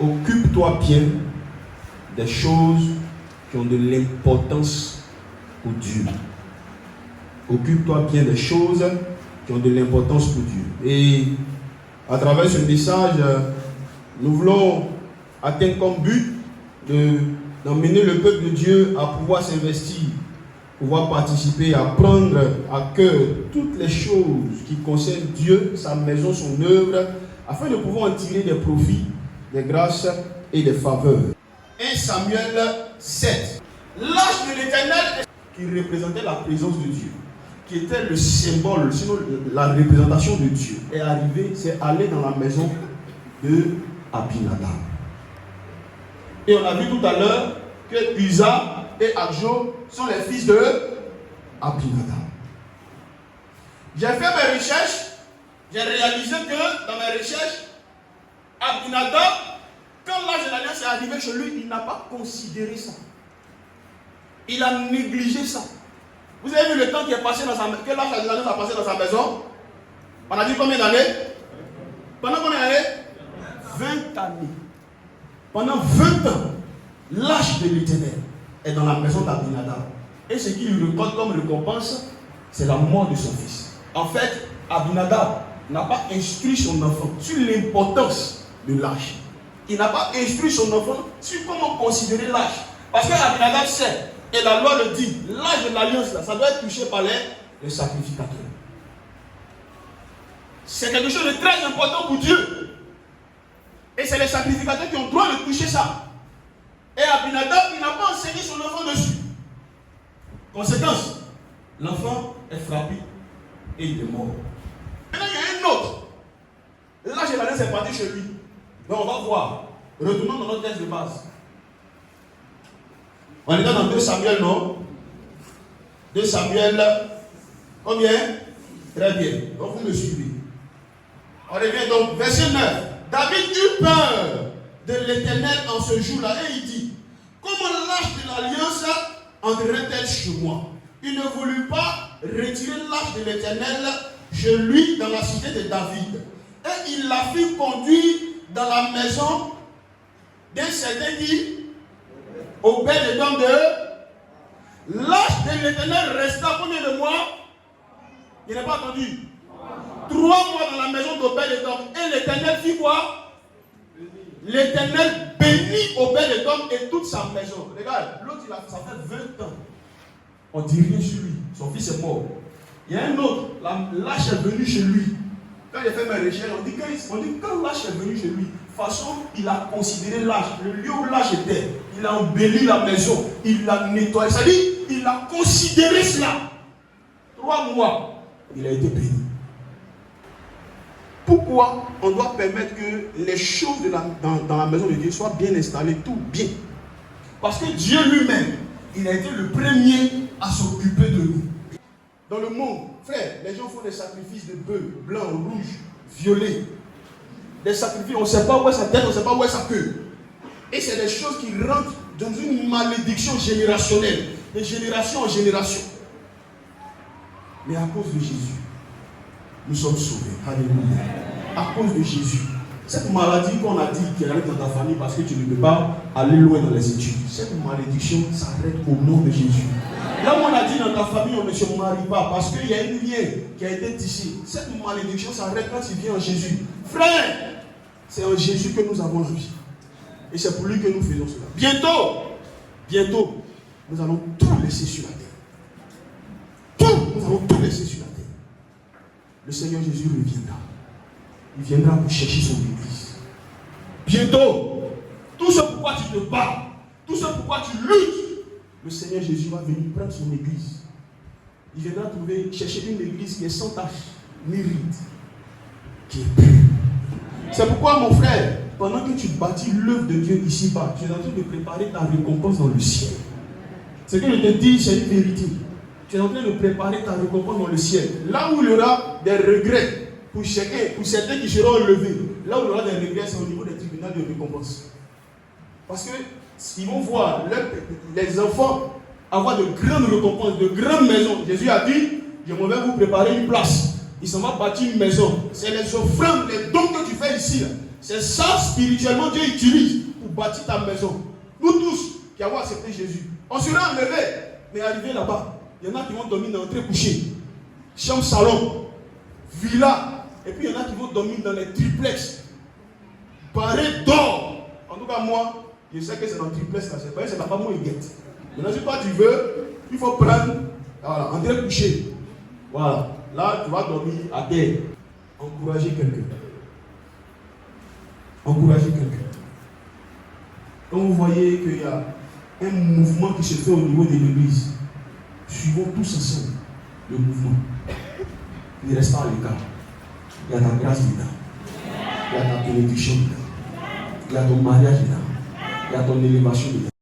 occupe-toi bien des choses qui ont de l'importance pour Dieu. Occupe-toi bien des choses qui ont de l'importance pour Dieu. Et à travers ce message, nous voulons atteindre comme but d'emmener le peuple de Dieu à pouvoir s'investir, pouvoir participer, à prendre à cœur toutes les choses qui concernent Dieu, sa maison, son œuvre, afin de pouvoir en tirer des profits, des grâces et des faveurs. 1 Samuel 7. L'arche de l'Éternel qui représentait la présence de Dieu, qui était le symbole, sinon la représentation de Dieu, est arrivé, c'est allé dans la maison de Abinadab. Et on a vu tout à l'heure que Uza et Adjo sont les fils de Abinadab. J'ai fait mes recherches, j'ai réalisé que dans mes recherches, Abinadab, quand l'âge de l'alliance est arrivé chez lui, il n'a pas considéré ça. Il a négligé ça. Vous avez vu le temps qui est passé dans sa maison, que l'âge de l'alliance a passé dans sa maison? On a dit combien d'années? Pendant combien d'années? 20 années. Pendant 20 ans, l'âge de l'Éternel est dans la maison d'Abinadab. Et ce qu'il lui récolte comme récompense, c'est la mort de son fils. En fait, Abinadab n'a pas instruit son enfant sur l'importance de l'âge. Il n'a pas instruit son enfant sur comment considérer l'âge. Parce que Abinadab sait, et la loi le dit, l'âge de l'alliance, ça doit être touché par les sacrificateurs. C'est quelque chose de très important pour Dieu. Et c'est les sacrificateurs qui ont le droit de toucher ça. Et Abinadab, il n'a pas enseigné son enfant dessus. Conséquence, l'enfant est frappé et il est mort. Maintenant, il y a un autre. L'âge de l'alliance est parti chez lui. Donc on va voir. Retournons dans notre texte de base. On est dans 2 Samuel, non? 2 Samuel, combien? Très bien. Donc vous me suivez. On revient donc, verset 9. David eut peur de l'Éternel en ce jour-là et il dit, comment l'arche de l'alliance entrerait-elle chez moi? Il ne voulut pas retirer l'arche de l'Éternel chez lui dans la cité de David. Et il la fit conduire dans la maison d'un certain qui Obed-Édom de l'arche de l'Éternel resta combien de mois? Il n'a pas attendu. 3 mois dans la maison d'Obed-Édom. Et l'Éternel fit quoi? L'Éternel bénit Obed-Édom et toute sa maison. Regarde, l'autre, ça fait 20 ans. On ne dit rien sur lui. Son fils est mort. Il y a un autre, l'âge est venu chez lui. Quand j'ai fait mes recherches, on dit quand l'âge est venu chez lui, de toute façon, il a considéré l'âge, le lieu où l'âge était. Il a embelli la maison, il l'a nettoyé. C'est-à-dire, il a considéré cela. 3 mois, il a été béni. Pourquoi on doit permettre que les choses dans la maison de Dieu soient bien installées, tout bien? Parce que Dieu lui-même, il a été le premier à s'occuper de nous. Dans le monde, frère, les gens font des sacrifices de bœufs, blancs, rouges, violets. Des sacrifices, on ne sait pas où est sa tête, on ne sait pas où est sa queue. Et c'est des choses qui rentrent dans une malédiction générationnelle, de génération en génération. Mais à cause de Jésus, nous sommes sauvés. Alléluia. À cause de Jésus. Cette maladie qu'on a dit qui arrive dans ta famille parce que tu ne peux pas aller loin dans les études, cette malédiction s'arrête au nom de Jésus. Là où on a dit dans ta famille on ne se marie pas parce qu'il y a une lien qui a été tissée, cette malédiction s'arrête quand tu viens en Jésus. Frère, c'est en Jésus que nous avons la vie. Et c'est pour lui que nous faisons cela. Bientôt, nous allons tout laisser sur la terre. Nous allons tout laisser sur la terre. Le Seigneur Jésus reviendra. Il viendra pour chercher son église. Bientôt, tout ce pourquoi tu te bats, tout ce pourquoi tu luttes, le Seigneur Jésus va venir prendre son église. Il viendra chercher une église qui est sans tache, ni ride, qui est pure. C'est pourquoi, mon frère, pendant que tu bâtis l'œuvre de Dieu ici-bas, tu es en train de préparer ta récompense dans le ciel. Ce que je te dis, c'est une vérité. Tu es en train de préparer ta récompense dans le ciel. Là où il y aura des regrets pour certains qui seront enlevés, là où il y aura des regrets, c'est au niveau des tribunaux de récompense. Parce qu'ils vont voir les enfants avoir de grandes récompenses, de grandes maisons. Jésus a dit, je m'en vais vous préparer une place. Il s'en va bâtir une maison. C'est les offrandes, les dons que tu fais ici. C'est ça, spirituellement, Dieu utilise pour bâtir ta maison. Nous tous qui avons accepté Jésus, on serait enlevés, mais arrivé là-bas, il y en a qui vont dormir dans l'entrée couchée, chambre, salon, villa, et puis il y en a qui vont dormir dans les triplex, parés d'or. En tout cas, moi, je sais que c'est dans le triplex, là, c'est la femme où il guette. Maintenant, si toi tu veux, il faut prendre, voilà, entrée couchée. Voilà, là tu vas dormir à terre. Encourager quelqu'un. Encourager quelqu'un. Quand vous voyez qu'il y a un mouvement qui se fait au niveau de l'église, suivons tous ensemble le mouvement. Ne reste pas à l'écart. Il y a ta grâce dedans. Il y a ta bénédiction dedans. Il y a ton mariage dedans. Il y a ton élévation dedans.